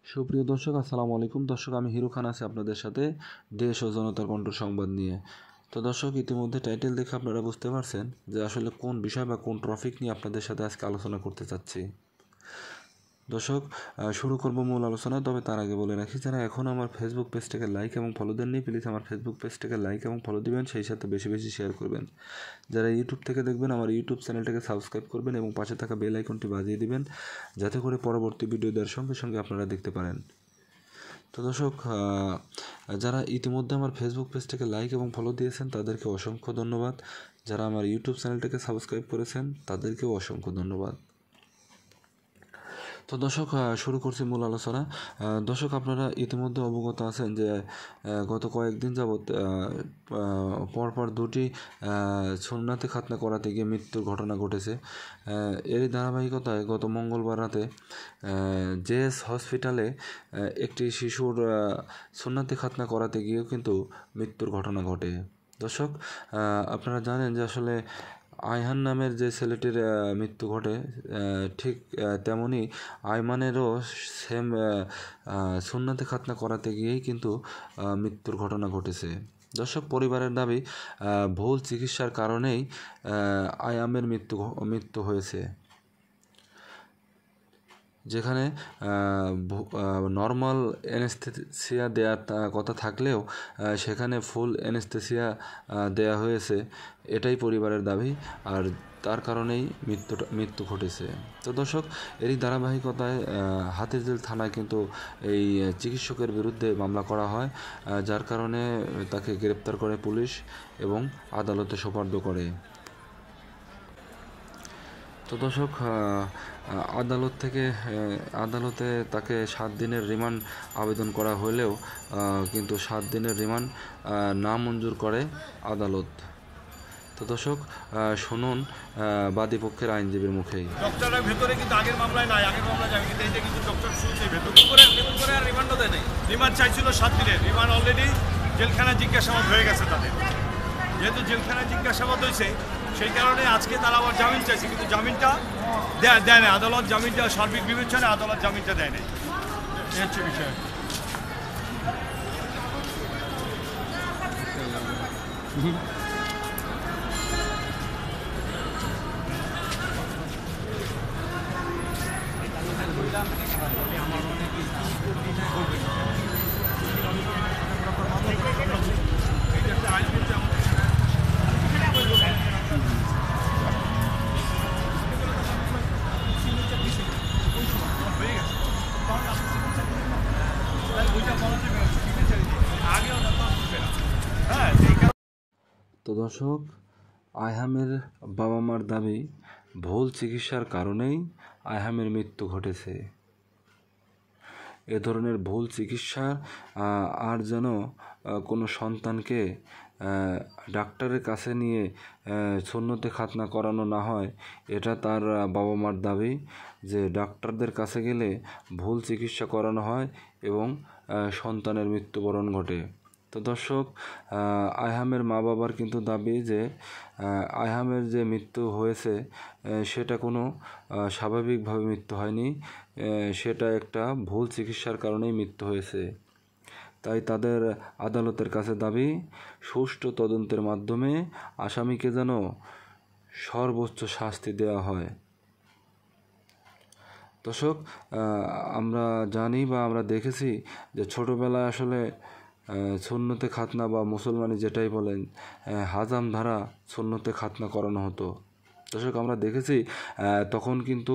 সুপ্রিয় দর্শক, আসসালামু আলাইকুম। দর্শক, আমি হিরু খান আছি আপনাদের সাথে দেশ ও জনতার কণ্ঠ সংবাদ নিয়ে। তো দর্শক, ইতিমধ্যে টাইটেল দেখে আপনারা বুঝতে পারছেন যে আসলে কোন বিষয় বা কোন টপিক নিয়ে আপনাদের সাথে আজকে আলোচনা করতে চাচ্ছি। দর্শক, শুরু করব মূল আলোচনা। তবে তার আগে বলে রাখি, যারা এখন আমার ফেসবুক পেজটাকে লাইক এবং ফলো দেননি, প্লিজ আমার ফেসবুক পেজটাকে লাইক এবং ফলো দিবেন, সেই সাথে বেশি বেশি শেয়ার করবেন। যারা ইউটিউব থেকে দেখবেন, আমার ইউটিউব চ্যানেলটাকে সাবস্ক্রাইব করবেন এবং পাশে থাকা বেল আইকনটি বাজিয়ে দিবেন, যাতে করে পরবর্তী ভিডিও দেওয়ার সঙ্গে সঙ্গে আপনারা দেখতে পারেন। তো দর্শক, যারা ইতিমধ্যে আমার ফেসবুক পেজটাকে লাইক এবং ফলো দিয়েছেন তাদেরকে অসংখ্য ধন্যবাদ। যারা আমার ইউটিউব চ্যানেলটাকে সাবস্ক্রাইব করেছেন তাদেরকেও অসংখ্য ধন্যবাদ। তো দর্শক, শুরু করছি মূল আলোচনা। দর্শক, আপনারা ইতিমধ্যে অবগত আছেন যে গত কয়েকদিন যাবৎ পরপর দুটি সুন্নাতে খাতনা করাতে গিয়ে মৃত্যুর ঘটনা ঘটেছে। এরই ধারাবাহিকতায় গত মঙ্গলবার রাতে জেএস হসপিটালে একটি শিশুর সুন্নাতে খাতনা করাতে গিয়েও কিন্তু মৃত্যুর ঘটনা ঘটে। দর্শক, আপনারা জানেন যে আসলে আয়হান নামের যে ছেলেটির মৃত্যু ঘটে, ঠিক তেমনই আয়মানেরও সেম সুন্নাতে খাতনা করাতে গিয়েই কিন্তু মৃত্যুর ঘটনা ঘটেছে। দর্শক, পরিবারের দাবি ভুল চিকিৎসার কারণেই আয়ামের মৃত্যু হয়েছে। যেখানে নর্মাল অ্যানেস্থেসিয়া দেওয়ার কথা থাকলেও সেখানে ফুল অ্যানেস্থেসিয়া দেয়া হয়েছে, এটাই পরিবারের দাবি, আর তার কারণেই মৃত্যু ঘটেছে। তো দর্শক, এরই ধারাবাহিকতায় হাতিরঝিল থানায় কিন্তু এই চিকিৎসকের বিরুদ্ধে মামলা করা হয়, যার কারণে তাকে গ্রেপ্তার করে পুলিশ এবং আদালতে সোপর্দ করে। তো দর্শক, আদালতে তাকে 7 দিনের রিমান্ড আবেদন করা হলেও কিন্তু 7 দিনের রিমান্ড নামঞ্জুর করে আদালত। তো দর্শক, শুনুন বাদীপক্ষের আইনজীবীর মুখেই। ডক্টরের ভেতরে কিন্তু আগের মামলায় নাই, আগের মামলায় যাবে কিন্তু এইটা কিন্তু ডক্টর শুনছে ভেতরে করে আর রিমান্ডও দেয় নাই। রিমান্ড চাইছিল 7 দিনের, রিমান্ড অলরেডি জেলখানা জিজ্ঞাসাবাদ হয়ে গেছে তাদের। যেহেতু জেলখানা জিজ্ঞাসাবাদ হয়েছে, সেই কারণে আজকে তারা আবার জামিন চাইছে, কিন্তু জামিনটা দেয় না আদালত। জামিনটা সার্বিক বিবেচনায় আদালত জামিনটা দেয় নাই, এই হচ্ছে বিষয়। তো দর্শক, আয়হামের বাবা মার দাবি ভুল চিকিৎসার কারণেই আয়হামের মৃত্যু ঘটেছে। এ ধরনের ভুল চিকিৎসা আর যেন কোনো সন্তানকে ডাক্তারের কাছে নিয়ে সুন্নতে খাতনা করানো না হয়, এটা তার বাবা মার দাবি, যে ডাক্তারদের কাছে গেলে ভুল চিকিৎসা করানো হয় এবং সন্তানের মৃত্যুবরণ ঘটে। তো দর্শক, আয়হামের মা বাবার কিন্তু দাবি যে আয়হামের যে মৃত্যু হয়েছে সেটা কোনো স্বাভাবিকভাবে মৃত্যু হয়নি, সেটা একটা ভুল চিকিৎসার কারণেই মৃত্যু হয়েছে। তাই তাদের আদালতের কাছে দাবি, সুষ্ঠু তদন্তের মাধ্যমে আসামিকে যেন সর্বোচ্চ শাস্তি দেওয়া হয়। দর্শক, আমরা জানি বা আমরা দেখেছি যে ছোটোবেলায় আসলে সুন্নতে খাতনা বা মুসলমানি যেটাই বলেন, হাজাম ধারা সুন্নতে খাতনা করানো হতো। দর্শক, আমরা দেখেছি তখন কিন্তু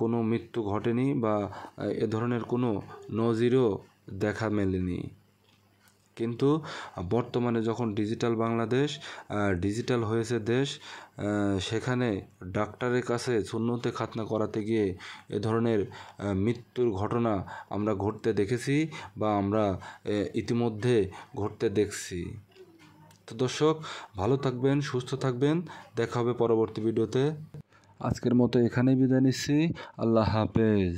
কোনো মৃত্যু ঘটেনি বা এ ধরনের কোনো নজিরও দেখা মেলেনি। কিন্তু বর্তমানে যখন ডিজিটাল বাংলাদেশ, ডিজিটাল হয়েছে দেশ, সেখানে ডাক্তারের কাছে সুন্নতে খাতনা করাতে গিয়ে এ ধরনের মৃত্যুর ঘটনা আমরা ঘটতে দেখেছি বা আমরা ইতিমধ্যে ঘটতে দেখছি। তো দর্শক, ভালো থাকবেন, সুস্থ থাকবেন, দেখা হবে পরবর্তী ভিডিওতে। আজকের মতো এখানেই বিদায় নিচ্ছি। আল্লাহ হাফেজ।